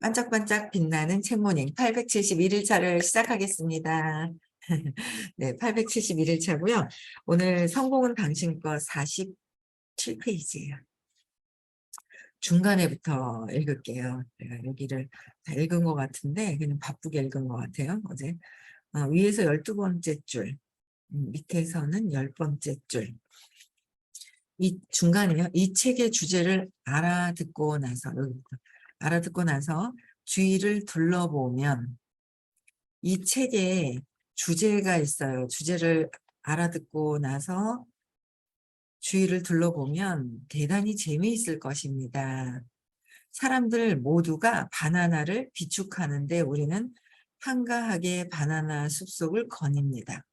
반짝반짝 빛나는 책모닝 871일차를 시작하겠습니다. 네, 871일차고요. 오늘 성공은 당신 거 47페이지예요. 중간에부터 읽을게요. 제가 여기를 다 읽은 것 같은데 그냥 바쁘게 읽은 것 같아요. 어제 위에서 12번째 줄, 밑에서는 10번째 줄. 이 중간에요. 이 책의 주제를 알아듣고 나서 주위를 둘러보면 이 책에 주제가 있어요. 주제를 알아듣고 나서 주위를 둘러보면 대단히 재미있을 것입니다. 사람들 모두가 바나나를 비축하는데 우리는 한가하게 바나나 숲속을 거닙니다.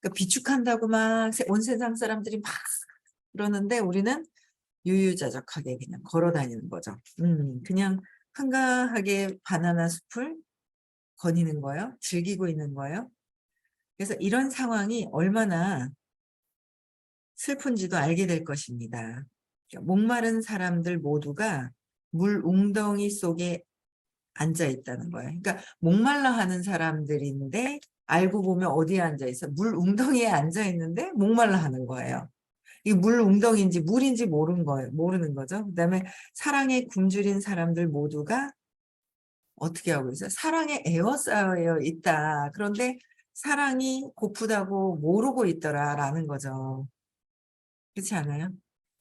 그러니까 비축한다고 막 온 세상 사람들이 막 그러는데 우리는 유유자적하게 그냥 걸어 다니는 거죠. 그냥 한가하게 바나나 숲을 거니는 거예요. 즐기고 있는 거예요. 그래서 이런 상황이 얼마나 슬픈지도 알게 될 것입니다. 목마른 사람들 모두가 물 웅덩이 속에 앉아 있다는 거예요. 그러니까 목말라 하는 사람들인데 알고 보면 어디에 앉아 있어? 물 웅덩이에 앉아 있는데 목말라 하는 거예요. 이게 물 웅덩이인지 물인지 모르는 거죠. 그다음에 사랑에 굶주린 사람들 모두가 어떻게 하고 있어요? 사랑에 에워싸여 있다. 그런데 사랑이 고프다고 모르고 있더라라는 거죠. 그렇지 않아요?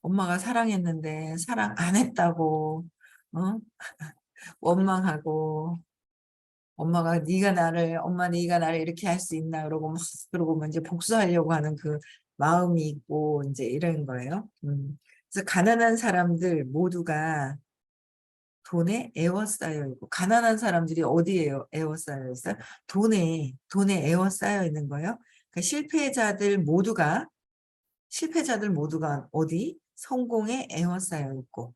엄마가 사랑했는데 사랑 안 했다고 어? 원망하고 엄마 네가 나를 이렇게 할 수 있나 그러고 이제 복수하려고 하는 그 마음이 있고 이제 이런 거예요. 그래서 가난한 사람들 모두가 돈에 에워싸여 있고 가난한 사람들이 어디에 에워싸여 있어요? 돈에 에워싸여 있는 거예요. 그러니까 실패자들 모두가 어디? 성공에 에워싸여 있고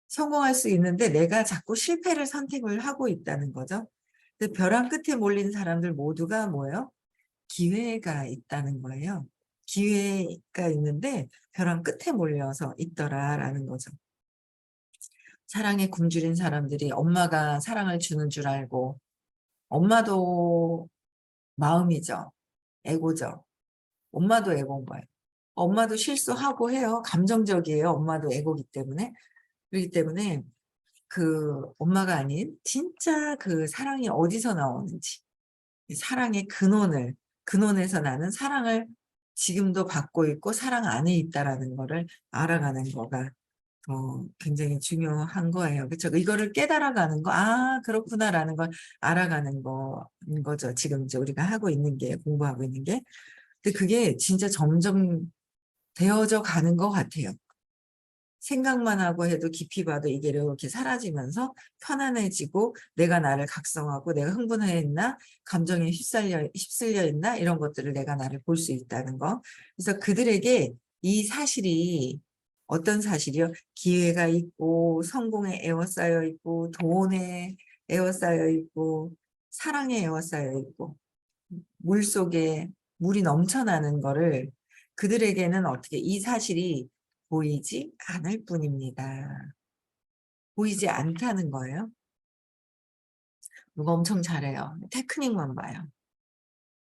성공할 수 있는데 내가 자꾸 실패를 선택을 하고 있다는 거죠. 벼랑 끝에 몰린 사람들 모두가 뭐예요? 기회가 있다는 거예요. 기회가 있는데 벼랑 끝에 몰려서 있더라라는 거죠. 사랑에 굶주린 사람들이 엄마가 사랑을 주는 줄 알고 엄마도 마음이죠. 에고죠. 엄마도 에고인 거예요. 엄마도 실수하고 해요. 감정적이에요. 엄마도 에고기 때문에. 그렇기 때문에 그 엄마가 아닌 진짜 그 사랑이 어디서 나오는지 사랑의 근원에서 나는 사랑을 지금도 받고 있고 사랑 안에 있다라는 거를 알아가는 거가 굉장히 중요한 거예요. 그렇죠? 이거를 깨달아가는 거, 그렇구나라는 걸 알아가는 거죠. 지금 이제 우리가 공부하고 있는 게. 근데 그게 진짜 점점 되어져 가는 것 같아요. 생각만 하고 해도 깊이 봐도 이게 이렇게 사라지면서 편안해지고 내가 나를 각성하고 내가 흥분해 있나 감정에 휩쓸려 있나 이런 것들을 내가 나를 볼 수 있다는 거. 그래서 그들에게 이 사실이 어떤 사실이요? 기회가 있고 성공에 에워싸여 있고 돈에 에워싸여 있고 사랑에 에워싸여 있고 물속에 물이 넘쳐나는 거를 그들에게는 어떻게 이 사실이 보이지 않을 뿐입니다. 보이지 않다는 거예요. 누가 엄청 잘해요. 테크닉만 봐요.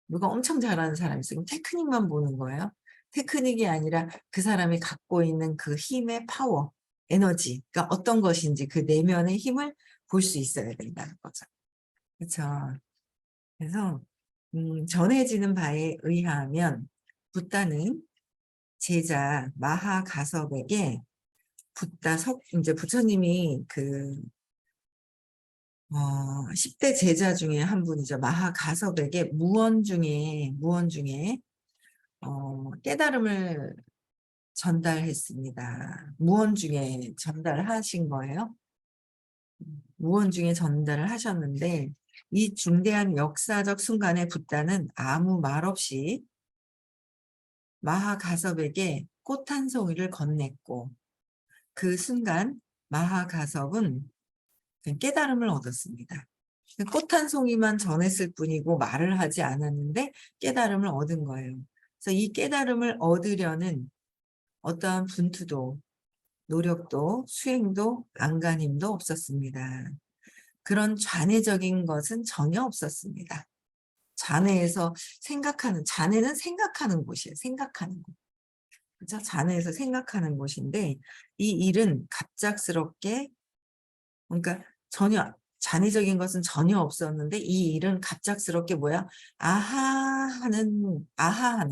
누가 엄청 잘하는 사람이 있으면 테크닉만 보는 거예요. 테크닉이 아니라 그 사람이 갖고 있는 그 힘의 파워, 에너지가 어떤 것인지 그 내면의 힘을 볼 수 있어야 된다는 거죠. 그렇죠. 그래서 전해지는 바에 의하면 붓다는 제자 마하가섭에게 이제 부처님이 10대 제자 중에 한 분이죠. 마하가섭에게 무언 중에 깨달음을 전달했습니다. 무언 중에 전달하신 거예요. 무언 중에 전달을 하셨는데 이 중대한 역사적 순간에 붓다는 아무 말 없이 마하가섭에게 꽃 한 송이를 건넸고 그 순간 마하가섭은 깨달음을 얻었습니다. 꽃 한 송이만 전했을 뿐이고 말을 하지 않았는데 깨달음을 얻은 거예요. 그래서 이 깨달음을 얻으려는 어떠한 분투도 노력도 수행도 안간힘도 없었습니다. 그런 좌뇌적인 것은 전혀 없었습니다. 좌뇌에서 좌뇌는 생각하는 곳이에요. 생각하는 곳. 그죠? 좌뇌에서 생각하는 곳인데 이 일은 갑작스럽게, 그러니까 전혀 잔의적인 것은 전혀 없었는데 이 일은 갑작스럽게 뭐야? 아하하는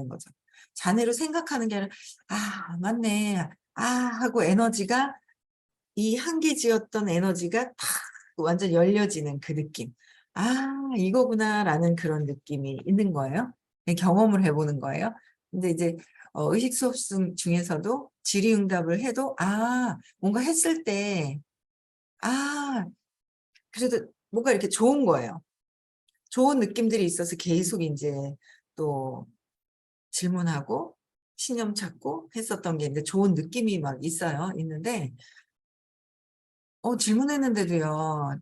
거죠. 잔해로 생각하는 게 아니라 아 맞네. 아 하고 에너지가, 이 한계지였던 에너지가 탁 완전 열려지는 그 느낌. '아 이거구나.'라는 그런 느낌이 있는 거예요. 경험을 해 보는 거예요. 근데 이제 의식 수업 중에서도 질의응답을 해도 뭔가 했을 때 아 그래도 뭔가 이렇게 좋은 거예요. 좋은 느낌들이 있어서 계속 인제 또 질문하고 신념 찾고 했었던 게 인제 좋은 느낌이 막 있는데 질문했는데도요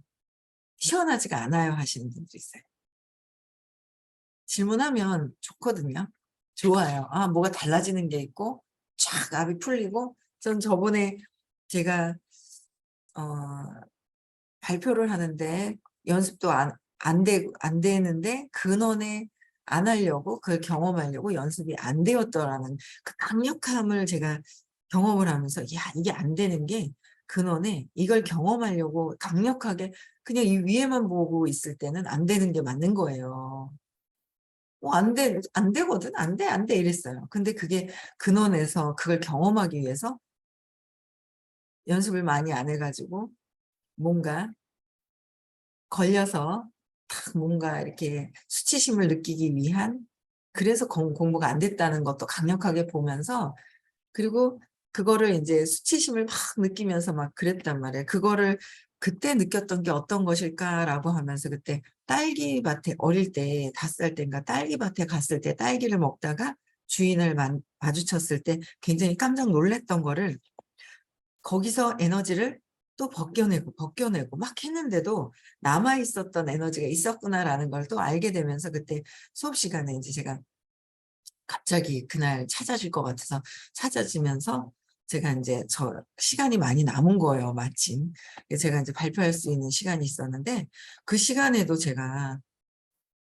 시원하지가 않아요 하시는 분도 있어요. 질문하면 좋거든요. 좋아요. 뭐가 달라지는 게 있고 촥 압이 풀리고, 전 저번에 제가 어 발표를 하는데 연습도 안 되는데 근원에 안 하려고, 그걸 경험하려고 연습이 안 되었더라는 그 강력함을 제가 경험을 하면서 '야 이게 안 되는 게 근원에 이걸 경험하려고 강력하게 그냥 이 위에만 보고 있을 때는 안 되는 게 맞는 거예요.' 안 되거든. 안 돼, 안 돼." 이랬어요. 근데 그게 근원에서 그걸 경험하기 위해서 연습을 많이 안 해 가지고 뭔가 걸려서 탁 뭔가 이렇게 수치심을 느끼기 위한, 그래서 공부가 안 됐다는 것도 강력하게 보면서, 그리고 그거를 인제 수치심을 막 느끼면서 막 그랬단 말이에요. 그거를 '그때 느꼈던 게 어떤 것일까?'라고 하면서, 그때 딸기밭에 어릴 때 5살 땐가 딸기밭에 갔을 때 딸기를 먹다가 주인을 마주쳤을 때 굉장히 깜짝 놀랐던 거를, 거기서 에너지를 또 벗겨내고 막 했는데도 '남아 있었던 에너지가 있었구나.'라는 걸 또 알게 되면서, 그때 수업 시간에 인제 제가 갑자기 그날 찾아질 것 같아서 찾아지면서 제가 인제 시간이 많이 남은 거예요 마침. 그래서 제가 인제 발표할 수 있는 시간이 있었는데, 그 시간에도 제가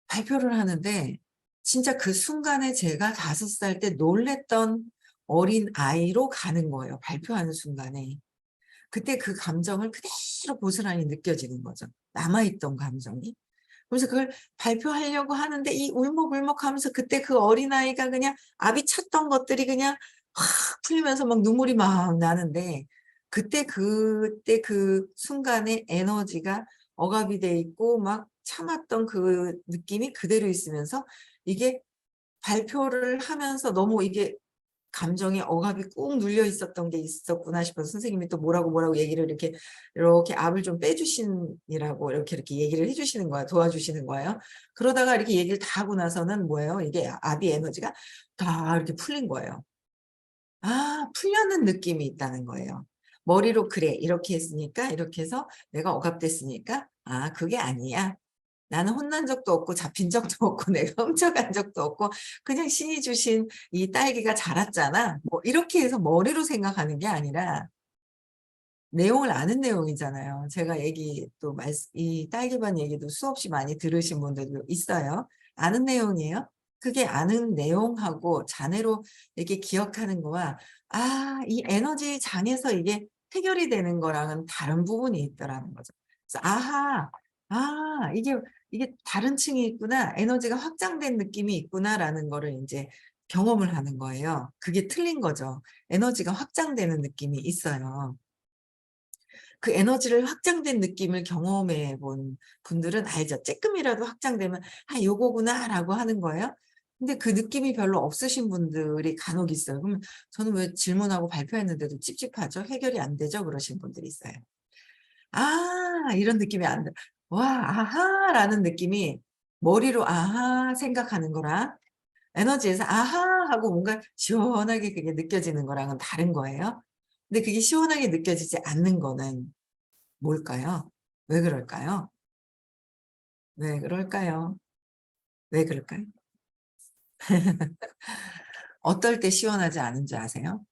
발표를 하는데 진짜 그 순간에 제가 5살 때 놀랐던 어린아이로 가는 거예요 발표하는 순간에. 그때 그 감정을 그대로 고스란히 느껴지는 거죠, 남아 있던 감정이. 그래서 그걸 발표하려고 하는데 이 울먹울먹하면서 그때 그 어린아이가 그냥 압이 찼던 것들이 그냥 확 풀리면서 막 눈물이 막 나는데, 그때 그 순간에 에너지가 억압이 돼 있고 막 참았던 그 느낌이 그대로 있으면서, 이게 발표를 하면서 너무 이게 감정의 억압이 꾹 눌려 있었던 게 있었구나 싶어서 선생님이 또 뭐라고 얘기를 이렇게 압을 좀 빼 주시느라고 이렇게 얘기를 해 주시는 거예요. 도와주시는 거예요. 그러다가 이렇게 얘기를 다 하고 나서는 뭐예요? 이게 압이 에너지가 다 이렇게 풀린 거예요. 풀려는 느낌이 있다는 거예요. 머리로 '그래. 이렇게 했으니까 이렇게 해서 내가 억압됐으니까 그게 아니야. 나는 혼난 적도 없고 잡힌 적도 없고 내가 훔쳐간 적도 없고 그냥 신이 주신 이 딸기가 자랐잖아.' 뭐 이렇게 해서 머리로 생각하는 게 아니라 내용을 아는 내용이잖아요. 제가 얘기 또 이 딸기밭 얘기도 수없이 많이 들으신 분들도 있어요. 아는 내용이에요. 그게 아는 내용하고 잔해로 이렇게 기억하는 거와 이 에너지 장에서 이게 해결이 되는 거랑은 다른 부분이 있더라는 거죠. 그래서 '아하. 이게 다른 층이 있구나. 에너지가 확장된 느낌이 있구나.'라는 거를 인제 경험을 하는 거예요. 그게 틀린 거죠. 에너지가 확장되는 느낌이 있어요. 그 에너지를 확장된 느낌을 경험해 본 분들은 알죠. 쬐끔이라도 확장되면 '아 요거구나.'라고 하는 거예요. 근데 그 느낌이 별로 없으신 분들이 간혹 있어요. 그러면 "저는 왜 질문하고 발표했는데도 찝찝하죠? 해결이 안 되죠?" 그러신 분들이 있어요. 이런 느낌이 안 들 와 '아하.'라는 느낌이 머리로 '아하.' 생각하는 거랑 에너지에서 '아하.' 하고 뭔가 시원하게 그게 느껴지는 거랑은 다른 거예요. 근데 그게 시원하게 느껴지지 않는 거는 뭘까요? 왜 그럴까요? 왜 그럴까요? 왜 그럴까요? 어떨 때 시원하지 않은지 아세요?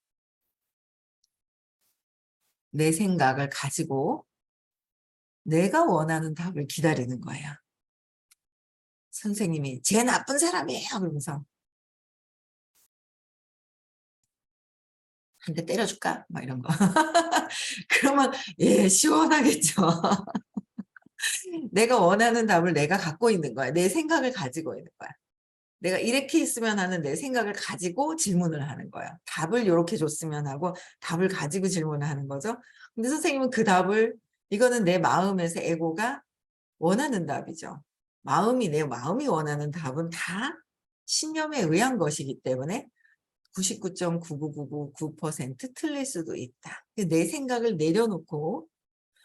내 생각을 가지고 내가 원하는 답을 기다리는 거예요. 선생님이 "쟤 나쁜 사람이에요." 그러면서 "한 대 때려 줄까?" 막 이런 거. 그러면 예 시원하겠죠. 내가 원하는 답을 내가 갖고 있는 거야. 내 생각을 가지고 있는 거야. 내가 이렇게 했으면 하는 내 생각을 가지고 질문을 하는 거야. 답을 요렇게 줬으면 하고 답을 가지고 질문을 하는 거죠. 근데 선생님은 그 답을 이거는 내 마음에서 에고가 원하는 답이죠. 내 마음이 원하는 답은 다 신념에 의한 것이기 때문에 99.99999% 틀릴 수도 있다. 내 생각을 내려놓고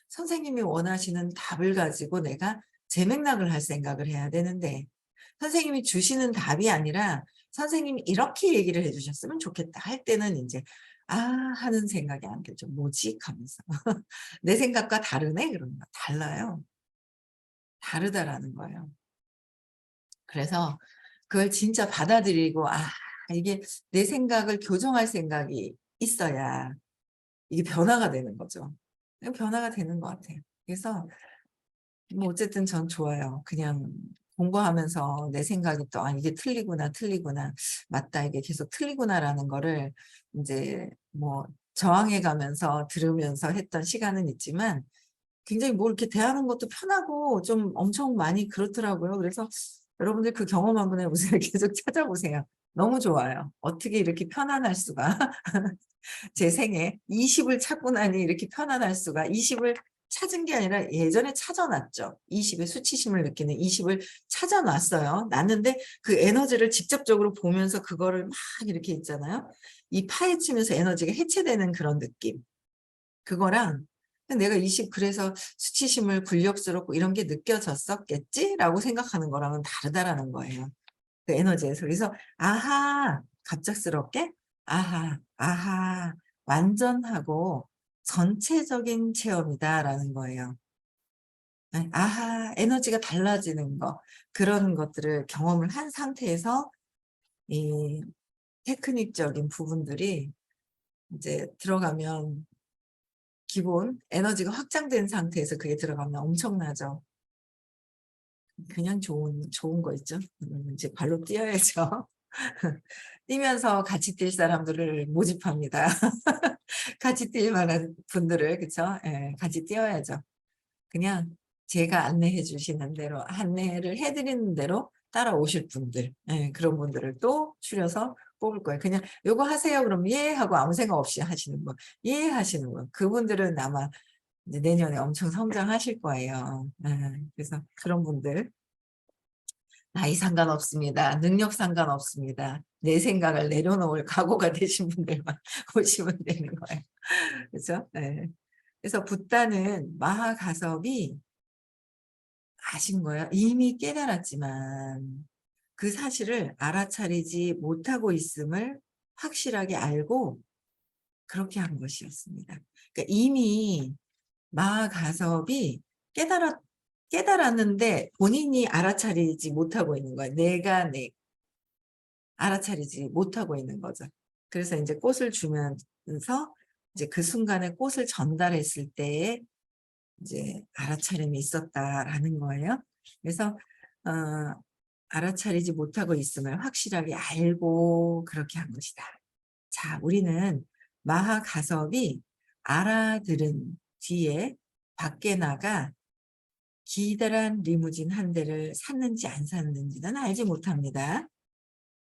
선생님이 원하시는 답을 가지고 내가 재맥락을 할 생각을 해야 되는데 선생님이 주시는 답이 아니라 선생님이 이렇게 얘기를 해 주셨으면 좋겠다 할 때는 인제 '아.' 하는 생각이 안 들죠. '뭐지?' 하면서. '내 생각과 다르네?' 그러면 달라요. 다르다라는 거예요. 그래서 그걸 진짜 받아들이고 '아 이게 내 생각을 교정할 생각이 있어야 이게 변화가 되는 거죠.' 변화가 되는 것 같아요. 그래서 뭐 어쨌든 전 좋아요. 그냥 공부하면서 내 생각이 또 '아 이게 틀리구나, 틀리구나. 맞다. 이게 계속 틀리구나.'라는 거를 인제 뭐 저항해 가면서 들으면서 했던 시간은 있지만 굉장히 뭐 이렇게 대하는 것도 편하고 좀 엄청 많이 그렇더라고요. 그래서 여러분들 그 경험 한번 해 보세요. 계속 찾아보세요. 너무 좋아요. 어떻게 이렇게 편안할 수가. 제 생에 20을 찾고 나니 이렇게 편안할 수가. 20을 찾은 게 아니라 예전에 찾아 놨죠. 20의 수치심을 느끼는 20을 찾아 놨어요. 놨는데 그 에너지를 직접적으로 보면서 그거를 막 이렇게 있잖아요. 이 파헤치면서 에너지가 해체되는 그런 느낌. 그거랑 '내가 20 그래서 수치심을 굴욕스럽고 이런 게 느껴졌었겠지?'라고 생각하는 거랑은 다르다라는 거예요. 그 에너지에서. 그래서 '아하.' 갑작스럽게 '아하, 아하. 완전하고 전체적인 체험이다.'라는 거예요. 예. 아하 에너지가 달라지는 거 그런 것들을 경험을 한 상태에서 이 테크닉적인 부분들이 인제 들어가면 기본 에너지가 확장된 상태에서 그게 들어가면 엄청나죠. 그냥 좋은 거 있죠. 이제 발로 뛰어야죠. 뛰면서 같이 뛸 사람들을 모집합니다. 같이 뛸 만한 분들을 그쵸? 예. 같이 뛰어야죠. 그냥 제가 안내해 주시는 대로 안내를 해 드리는 대로 따라오실 분들 그런 분들을 또 추려서 뽑을 거예요. 그냥 "요거 하세요." 그러면 "예." 하고 아무 생각 없이 하시는 분, "예." 하시는 분 그분들은 아마 이제 내년에 엄청 성장하실 거예요. 예. 그래서 그런 분들 나이 상관없습니다. 능력 상관없습니다. 내 생각을 내려놓을 각오가 되신 분들만 오시면 되는 거예요. 그죠? 예. 그래서 붓다는 마하가섭이 아신 거예요. 이미 깨달았지만 그 사실을 알아차리지 못하고 있음을 확실하게 알고 그렇게 한 것이었습니다. 그러니까 이미 마하가섭이 깨달았는데 본인이 알아차리지 못하고 있는 거예요. 내가 알아차리지 못하고 있는 거죠. 그래서 인제 꽃을 주면서 이제 그 순간에 꽃을 전달했을 때에 이제 알아차림이 있었다라는 거예요. 그래서 어 알아차리지 못하고 있음을 확실하게 알고 그렇게 한 것이다. 자, 우리는 마하가섭이 알아들은 뒤에 밖에 나가 기다란 리무진 한 대를 샀는지 안 샀는지는 알지 못합니다.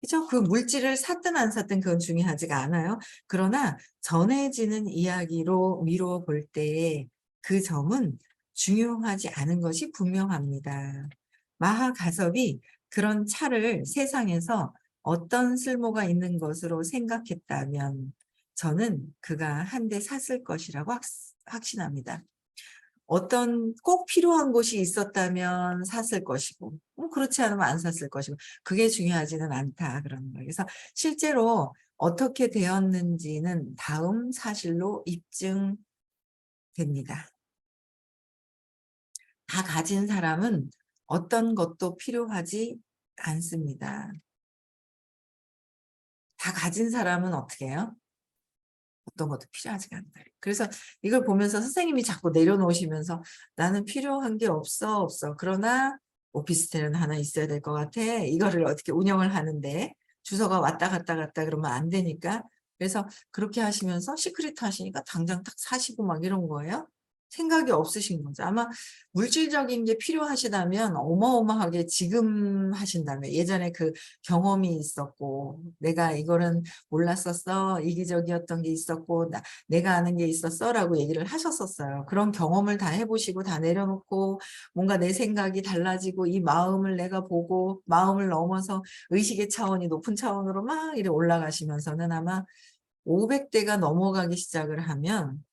그죠? 그 물질을 샀든 안 샀든 그건 중요하지가 않아요. 그러나 전해지는 이야기로 미루어 볼 때에 그 점은 중요하지 않은 것이 분명합니다. 마하가섭이 그런 차를 세상에서 어떤 쓸모가 있는 것으로 생각했다면 저는 그가 한 대 샀을 것이라고 확신합니다. 어떤 꼭 필요한 곳이 있었다면 샀을 것이고 그렇지 않으면 안 샀을 것이고 그게 중요하지는 않다 그러는 거예요. 그래서 실제로 어떻게 되었는지는 다음 사실로 입증됩니다. 다 가진 사람은 어떤 것도 필요하지 않습니다. 다 가진 사람은 어떻게 해요? 어떤 것도 필요하지가 않다. 그래서 이걸 보면서 선생님이 자꾸 내려놓으시면서 나는 필요한 게 없어, 없어. 그러나 오피스텔은 하나 있어야 될 것 같아. 이거를 어떻게 운영을 하는데 주소가 왔다 갔다 갔다 그러면 안 되니까. 그래서 그렇게 하시면서 시크릿 하시니까 당장 딱 사시고 막 이런 거예요. 생각이 없으신 거죠. 아마 물질적인 게 필요하시다면 어마어마하게 지금 하신다면 예전에 그 경험이 있었고 내가 이거는 몰랐었어. 이기적이었던 게 있었고 내가 아는 게 있었어 라고 얘기를 하셨었어요. 그런 경험을 다 해보시고 다 내려놓고 뭔가 내 생각이 달라지고 이 마음을 내가 보고 마음을 넘어서 의식의 차원이 높은 차원으로 막 이렇게 올라가시면서는 아마 500대가 넘어가기 시작을 하면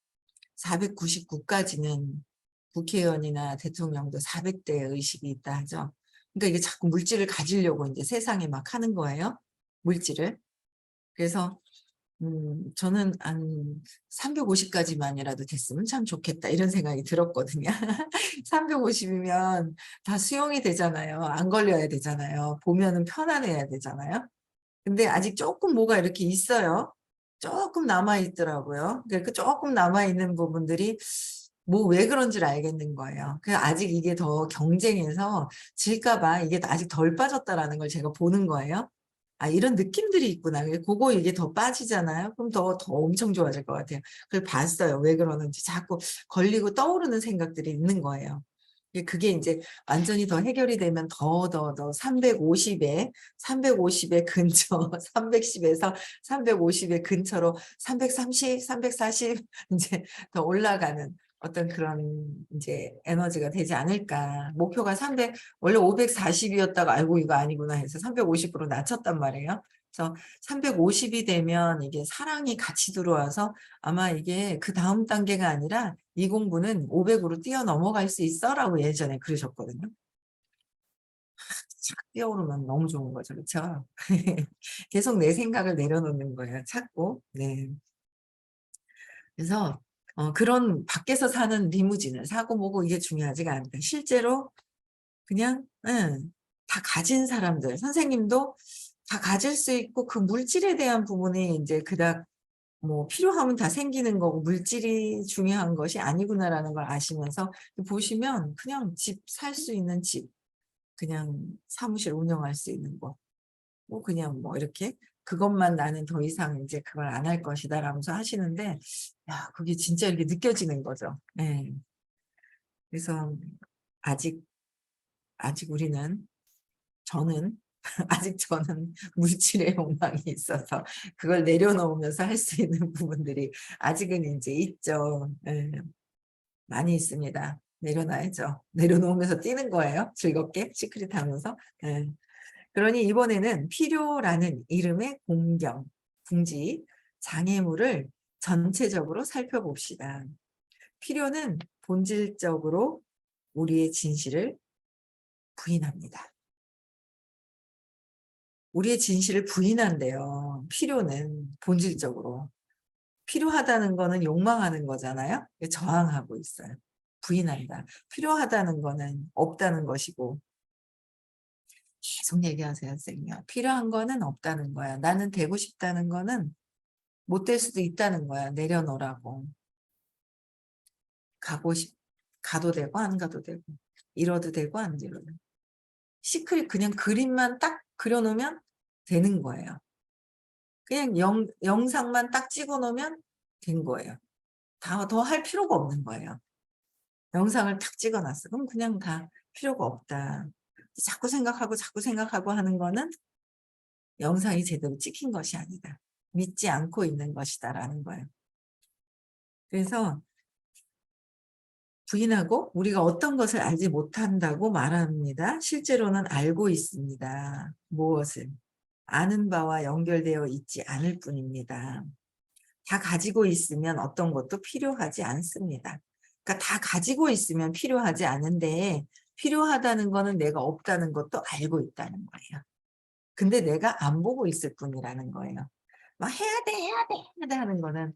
499까지는 국회의원이나 대통령도 400대의 의식이 있다 하죠. 그러니까 이게 자꾸 물질을 가지려고 이제 세상에 막 하는 거예요. 물질을. 그래서 저는 한 350까지만이라도 됐으면 참 좋겠다 이런 생각이 들었거든요. 350이면 다 수용이 되잖아요. 안 걸려야 되잖아요. 보면은 편안해야 되잖아요. 근데 아직 조금 뭐가 이렇게 있어요. 조금 남아 있더라고요. 그 조금 남아 있는 부분들이 뭐 왜 그런지를 알겠는 거예요. 그 아직 이게 더 경쟁해서 질까 봐 이게 아직 덜 빠졌다라는 걸 제가 보는 거예요. 아 이런 느낌들이 있구나. 그거 이게 더 빠지잖아요. 그럼 더 엄청 좋아질 것 같아요. 그걸 봤어요. 왜 그러는지 자꾸 걸리고 떠오르는 생각들이 있는 거예요. 그게 이제 완전히 더 해결이 되면 더 350에 350의 근처 310에서 350의 근처로 330, 340 이제 더 올라가는 어떤 그런 이제 에너지가 되지 않을까. 목표가 300 원래 540이었다가 아이고 이거 아니구나 해서 350으로 낮췄단 말이에요. 그래서 350이 되면 이게 사랑이 같이 들어와서 아마 이게 그다음 단계가 아니라 이 공부는 500으로 뛰어넘어갈 수 있어라고 예전에 그러셨거든요. 착 뛰어오르면 너무 좋은 거죠. 그쵸? 계속 내 생각을 내려놓는 거예요. 자꾸. 네. 그래서 그런 밖에서 사는 리무진을 사고 뭐고 이게 중요하지가 않다. 실제로 그냥 다 가진 사람들 선생님도 다 가질 수 있고 그 물질에 대한 부분이 이제 그닥 뭐 필요하면 다 생기는 거고 물질이 중요한 것이 아니구나라는 걸 아시면서 보시면 그냥 집 살 수 있는 집, 그냥 사무실 운영할 수 있는 거, 뭐 그냥 뭐 이렇게 그것만 나는 더 이상 이제 그걸 안 할 것이다 라면서 하시는데 야 그게 진짜 이렇게 느껴지는 거죠. 예. 그래서 아직 우리는 저는 아직 저는 물질의 욕망이 있어서 그걸 내려놓으면서 할 수 있는 부분들이 아직은 인제 있죠. 예. 많이 있습니다. 내려놔야죠. 내려놓으면서 뛰는 거예요, 즐겁게 시크릿 하면서. 예. 그러니 이번에는 필요라는 이름의 공경, 궁지, 장애물을 전체적으로 살펴봅시다. 필요는 본질적으로 우리의 진실을 부인합니다. 우리의 진실을 부인한대요. 필요는 본질적으로. 필요하다는 거는 욕망하는 거잖아요. 저항하고 있어요. 부인한다. 필요하다는 거는 없다는 것이고 계속 얘기하세요, 선생님이요. 필요한 거는 없다는 거야. 나는 되고 싶다는 거는 못 될 수도 있다는 거야. 내려놓으라고. 가도 되고 안 가도 되고 이뤄도 되고 안 이뤄도 되고. 시크릿 그냥 그림만 딱 그려놓으면 되는 거예요. 그냥 영상만 딱 찍어 놓으면 된 거예요. 더 할 필요가 없는 거예요. 영상을 탁 찍어 놨어. 그럼 그냥 다 필요가 없다. 자꾸 생각하고 하는 거는 영상이 제대로 찍힌 것이 아니다. 믿지 않고 있는 것이다라는 거예요. 그래서 부인하고 우리가 어떤 것을 알지 못한다고 말합니다. 실제로는 알고 있습니다. 무엇을? 아는 바와 연결되어 있지 않을 뿐입니다. 다 가지고 있으면 어떤 것도 필요하지 않습니다. 그러니까 다 가지고 있으면 필요하지 않은데 필요하다는 거는 내가 없다는 것도 알고 있다는 거예요. 근데 내가 안 보고 있을 뿐이라는 거예요. 막 해야 돼, 해야 돼, 해야 돼 하는 거는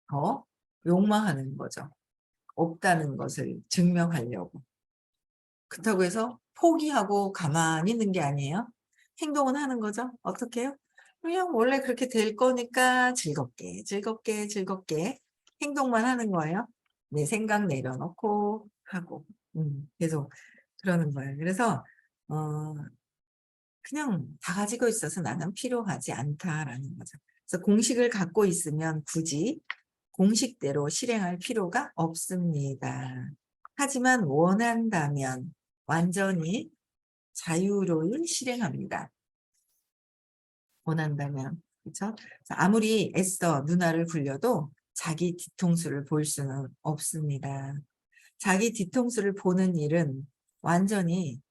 더 욕망하는 거죠. 없다는 것을 증명하려고. 그렇다고 해서 포기하고 가만히 있는 게 아니에요. 행동은 하는 거죠. 어떻게 해요? 그냥 원래 그렇게 될 거니까 즐겁게, 즐겁게, 즐겁게 행동만 하는 거예요. 내 생각 내려놓고 하고. 계속 그러는 거예요. 그래서 어 그냥 다 가지고 있어서 '나는 필요하지 않다.'라는 거죠. 그래서 공식을 갖고 있으면 굳이 공식대로 실행할 필요가 없습니다. 하지만 원한다면 완전히 자유로이 실행합니다. 원한다면. 그쵸? 아무리 애써 누나를 굴려도 자기 뒤통수를 볼 수는 없습니다. 자기 뒤통수를 보는 일은 완전히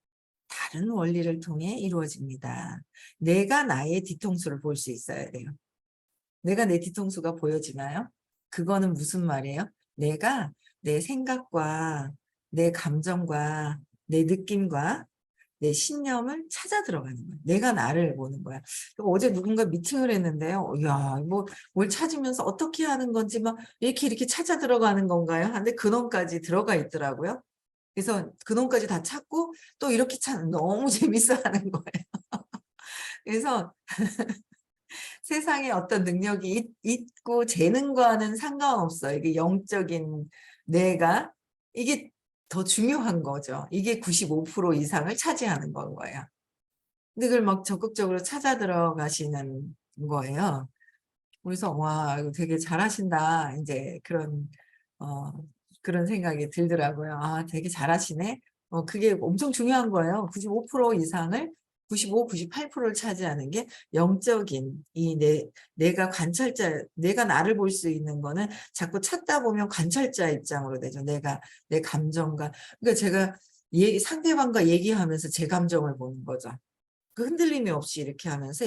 다른 원리를 통해 이루어집니다. 내가 나의 뒤통수를 볼 수 있어야 돼요. 내가 내 뒤통수가 보여지나요? 그거는 무슨 말이에요? 내가 내 생각과 내 감정과 내 느낌과 내 신념을 찾아 들어가는 거야. 내가 나를 보는 거야. 어제 누군가 미팅을 했는데요. 야, 뭐 뭘 찾으면서 어떻게 하는 건지 막 이렇게 찾아 들어가는 건가요? 근데 근원까지 들어가 있더라고요. 그래서 근원까지 다 찾고 또 이렇게 찾 너무 재밌어하는 거예요. 그래서 세상에 어떤 능력이 있고 재능과는 상관없어요. 이게 영적인 내가 이게 더 중요한 거죠. 이게 95% 이상을 차지하는 건 거예요. 근데 그걸 막 적극적으로 찾아 들어가시는 거예요. 그래서 '와 이거 되게 잘하신다.' 인제 어 그런 생각이 들더라고요. '아 되게 잘하시네.' 그게 엄청 중요한 거예요. 95% 이상을 95, 98%를 차지하는 게 영적인 이 내가 관찰자 내가 나를 볼 수 있는 거는 자꾸 찾다 보면 관찰자 입장으로 되죠. 내 감정과 그러니까 제가 상대방과 얘기하면서 제 감정을 보는 거죠. 그 흔들림이 없이 이렇게 하면서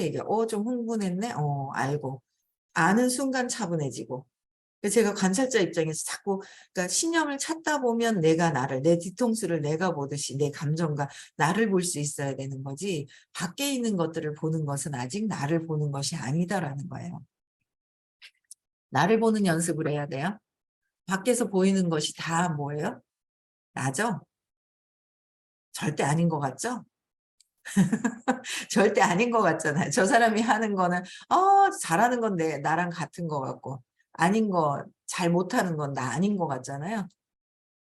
좀 흥분했네? 알고. 아는 순간 차분해지고. 제가 관찰자 입장에서 자꾸 그러니까 신념을 찾다 보면 내가 나를 내 뒤통수를 내가 보듯이 내 감정과 나를 볼 수 있어야 되는 거지 밖에 있는 것들을 보는 것은 아직 나를 보는 것이 아니다라는 거예요. 나를 보는 연습을 해야 돼요. 밖에서 보이는 것이 다 뭐예요? 나죠? 절대 아닌 것 같죠? 절대 아닌 것 같잖아요. 저 사람이 하는 거는 잘하는 건 나랑 같은 것 같고 아닌 거 잘 못하는 건 나 아닌 것 같잖아요.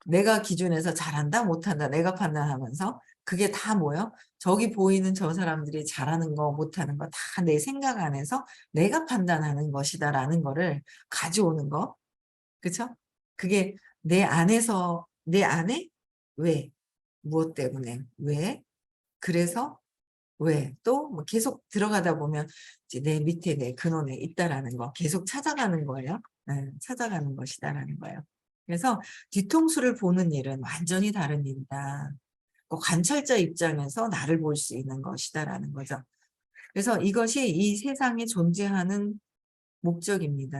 내가 기준에서 잘한다 못한다 내가 판단하면서 그게 다 뭐예요? 저기 보이는 저 사람들이 잘하는 거 못하는 거 다 내 생각 안에서 내가 판단하는 것이다라는 거를 가져오는 거. 그쵸? 그게 내 안에 왜? 무엇 때문에? 왜? 그래서 왜? 또 뭐 계속 들어가다 보면 이제 내 밑에 내 근원에 있다라는 거 계속 찾아가는 거예요. 예. 찾아가는 것이다라는 거예요. 그래서 뒤통수를 보는 일은 완전히 다른 일이다. 관찰자 입장에서 나를 볼 수 있는 것이다라는 거죠. 그래서 이것이 이 세상에 존재하는 목적입니다.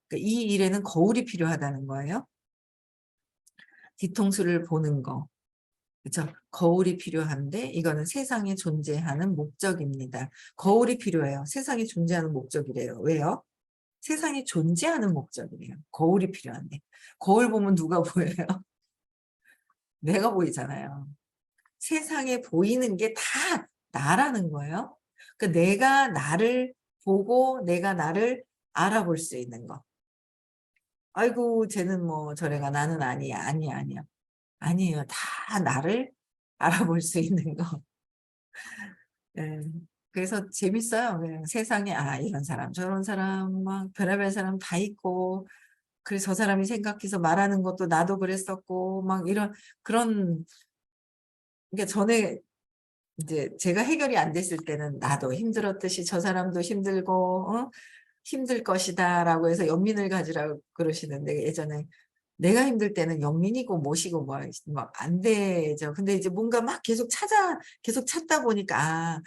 그러니까 이 일에는 거울이 필요하다는 거예요. 뒤통수를 보는 거. 그쵸. 거울이 필요한데 이거는 세상에 존재하는 목적입니다. 거울이 필요해요. 세상에 존재하는 목적이래요. 왜요? 세상에 존재하는 목적이래요. 거울이 필요한데. 거울 보면 누가 보여요? 내가 보이잖아요. 세상에 보이는 게 다 나라는 거예요. 그러니까 내가 나를 보고 내가 나를 알아볼 수 있는 거. "아이고 쟤는 뭐 저래가 나는 아니야." 아니야, 아니야. 아니에요. 다 나를 알아볼 수 있는 거. 예. 그래서 재밌어요. 그냥 세상에 이런 사람 저런 사람 막 별의별 사람 다 있고 그래서 저 사람이 생각해서 말하는 것도 나도 그랬었고 막 이런 그런 그러니까 전에 이제 제가 해결이 안 됐을 때는 나도 힘들었듯이 저 사람도 힘들고 "힘들 것이다."라고 해서 연민을 가지라고 그러시는데 예전에 내가 힘들 때는 연민이고 뭐시고 막 안 되죠. 근데 이제 뭔가 막 계속 찾다 보니까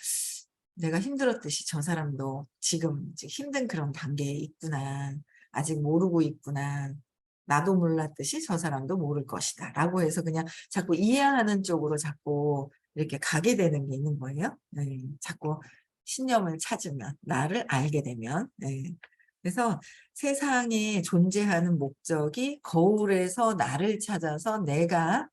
내가 힘들었듯이 저 사람도 지금 이제 힘든 그런 단계에 있구나. 아직 모르고 있구나. 나도 몰랐듯이 저 사람도 모를 것이다.'라고 해서 그냥 자꾸 이해하는 쪽으로 자꾸 이렇게 가게 되는 게 있는 거예요. 네. 자꾸 신념을 찾으면 나를 알게 되면. 네. 그래서 세상에 존재하는 목적이 거울에서 나를 찾아서 내가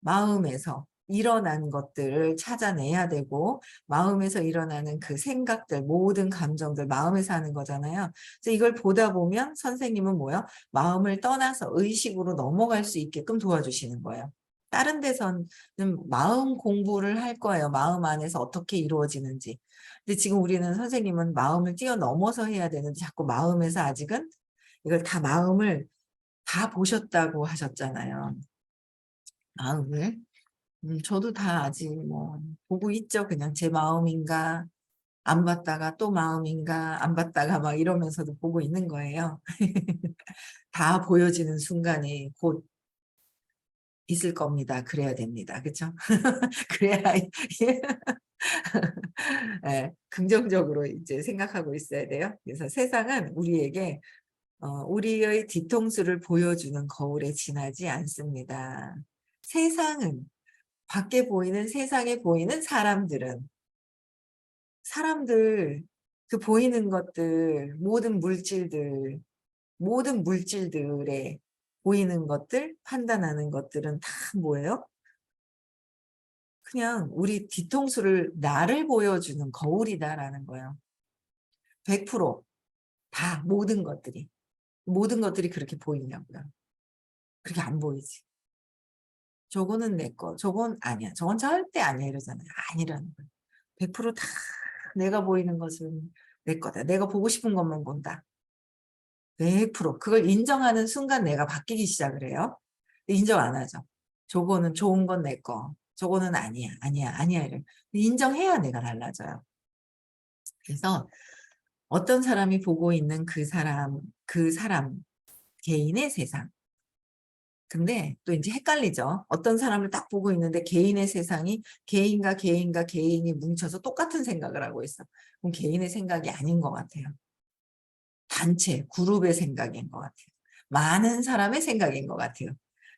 마음에서 일어난 것들을 찾아내야 되고 마음에서 일어나는 그 생각들, 모든 감정들 마음에서 하는 거잖아요. 그래서 이걸 보다 보면 선생님은 뭐예요? 마음을 떠나서 의식으로 넘어갈 수 있게끔 도와주시는 거예요. 다른 데서는 마음 공부를 할 거예요. 마음 안에서 어떻게 이루어지는지. 근데 지금 우리는 선생님은 마음을 뛰어넘어서 해야 되는데 자꾸 마음에서 아직은 이걸 다 마음을 다 보셨다고 하셨잖아요. 마음을. 저도 다 아직 뭐 보고 있죠. 그냥 제 마음인가 안 봤다가 또 마음인가 안 봤다가 막 이러면서도 보고 있는 거예요. 다 보여지는 순간이 곧 있을 겁니다. 그래야 됩니다. 그쵸? 그래야 예, 긍정적으로 이제 생각하고 있어야 돼요. 그래서 세상은 우리에게 우리의 뒤통수를 보여주는 거울에 지나지 않습니다. 세상은 밖에 보이는 세상에 보이는 사람들 그 보이는 것들 모든 물질들에 보이는 것들 판단하는 것들은 다 뭐예요? 그냥 우리 뒤통수를 나를 보여주는 거울이다라는 거예요. 100%다 모든 것들이 그렇게 보이냐고요. 그렇게 안 보이지. 저거는 내 거, 저건 아니야. 저건 절대 아니야 이러잖아요. 아니라는 거예요. 100%다 내가 보이는 것은 내 거다. 내가 보고 싶은 것만 본다. 100% 그걸 인정하는 순간 내가 바뀌기 시작을 해요. 인정 안 하죠. 저거는 좋은 건 내 거. 저거는 아니야. 아니야. 아니야. 이래. 인정해야 내가 달라져요. 그래서 어떤 사람이 보고 있는 그 사람 개인의 세상. 근데 또 이제 헷갈리죠. 어떤 사람을 딱 보고 있는데 개인의 세상이 개인과 개인이 뭉쳐서 똑같은 생각을 하고 있어. 그럼 개인의 생각이 아닌 것 같아요. 단체, 그룹의 생각인 것 같아요. 많은 사람의 생각인 것 같아요.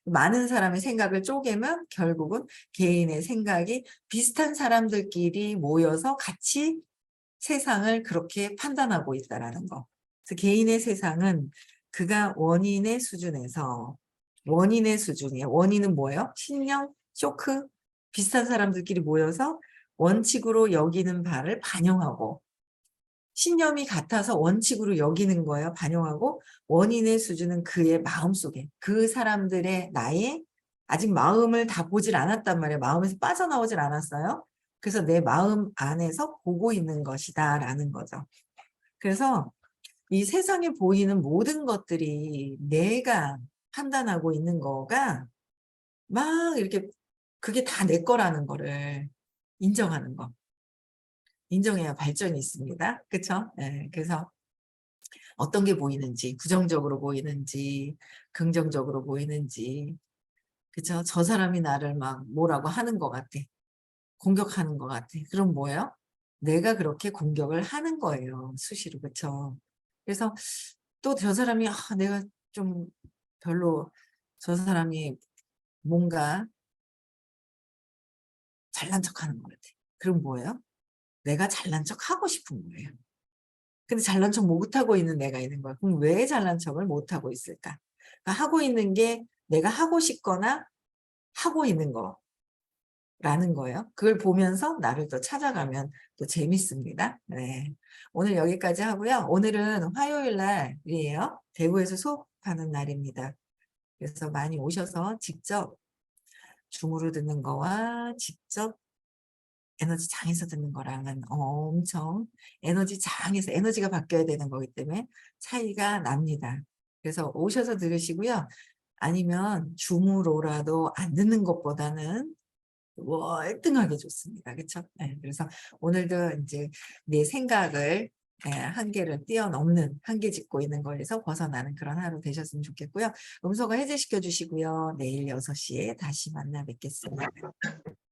많은 사람의 생각을 쪼개면 결국은 개인의 생각이 비슷한 사람들끼리 모여서 같이 세상을 그렇게 판단하고 있다라는 거. 그래서 개인의 세상은 그가 원인의 수준이에요. 원인은 뭐예요? 신념, 쇼크, 비슷한 사람들끼리 모여서 원칙으로 여기는 바를 반영하고 신념이 같아서 원칙으로 여기는 거예요. 반영하고 원인의 수준은 그의 마음속에 그 사람들의 나의 아직 마음을 다 보질 않았단 말이에요. 마음에서 빠져나오질 않았어요. 그래서 내 마음 안에서 보고 있는 것이다 라는 거죠. 그래서 이 세상에 보이는 모든 것들이 내가 판단하고 있는 거가 막 이렇게 그게 다 내 거라는 거를 인정하는 거. 인정해야 발전이 있습니다. 그쵸? 네, 그래서 어떤 게 보이는지, 부정적으로 보이는지, 긍정적으로 보이는지, 그쵸? 저 사람이 나를 막 뭐라고 하는 것 같아. 공격하는 것 같아. 그럼 뭐예요? 내가 그렇게 공격을 하는 거예요. 수시로. 그쵸? 그래서 또 저 사람이, 내가 좀 별로 저 사람이 뭔가 잘난 척 하는 것 같아. 그럼 뭐예요? 내가 잘난 척 하고 싶은 거예요. 근데 잘난 척 못하고 있는 내가 있는 거야. 그럼 왜 잘난 척을 못하고 있을까? 그러니까 하고 있는 게 내가 하고 싶거나 하고 있는 거라는 거예요. 그걸 보면서 나를 또 찾아가면 또 재밌습니다. 네. 오늘 여기까지 하고요. 오늘은 화요일 날이에요. 대구에서 수업하는 날입니다. 그래서 많이 오셔서 직접 줌으로 듣는 거와 직접 에너지 장에서 듣는 거랑은 엄청 에너지 장에서 에너지가 바뀌어야 되는 거기 때문에 차이가 납니다. 그래서 오셔서 들으시고요. 아니면 줌으로라도 안 듣는 것보다는 월등하게 좋습니다. 그렇죠? 네, 그래서 오늘도 이제 내 생각을 한계를 뛰어넘는 한계 짓고 있는 거에서 벗어나는 그런 하루 되셨으면 좋겠고요. 음소거 해제시켜 주시고요. 내일 6시에 다시 만나 뵙겠습니다.